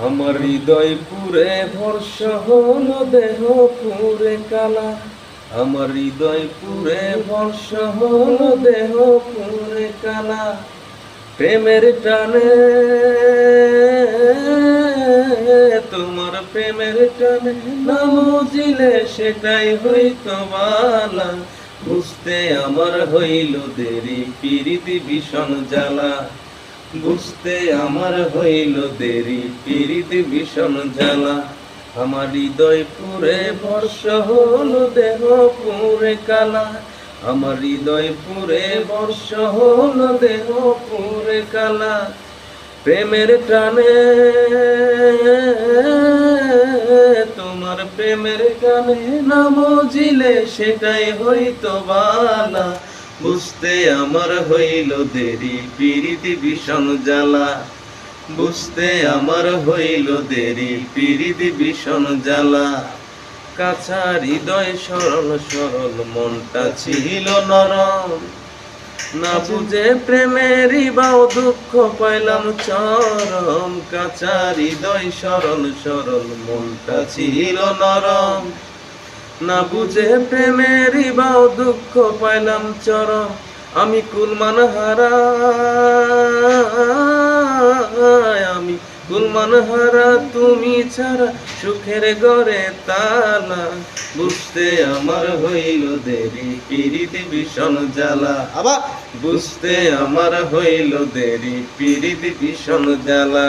আমার হৃদয় পুরে ভরসা হলো দেহ পুরে কালা। আমার হৃদয় পুরে ভরসা হলো দেহ পুরে কালা। প্রেমের টানে, তোমার প্রেমের টানে না বুঝিলে সেটাই হইতো বালা। বুঝতে আমার হইল দেরি, পিরিতি ভীষণ জ্বালা। বুঝতে আমার হইল দেরি, পিরিতি ভীষণ জ্বালা। আমার হৃদয় পুরে ভরসা হলো দেহ পুরে কালা। আমার হৃদয় পুরে বর্ষা হলো দেহ পুরে কালা। প্রেমের টানে, তোমার প্রেমের গানে না বুঝিলে সেটাই হইতো বালা। বুঝতে আমার হইল দেরি, পিরিতি ভীষণ জ্বালা। বুঝতে আমার হইল দেরি, পিরিতি ভীষণ জ্বালা। কাঁচা হৃদয় সরল সরল মনটা ছিল নরম। না বুঝে প্রেমেরই বাও দুঃখ পাইলাম চরম। কাঁচা হৃদয় সরল সরল মনটা ছিল নরম। না বুঝে প্রেমেরই বাও দুঃখ পাইলাম চরম। আমি কুলমান হারা, আমি কুলমান হারা, তুমি ছাড়া সুখের ঘরে তালা। বুঝতে আমার হইল দেরি, পিরিতি ভীষণ জ্বালা। আবার বুঝতে আমার হইল দেরি, পিরিতি ভীষণ জ্বালা।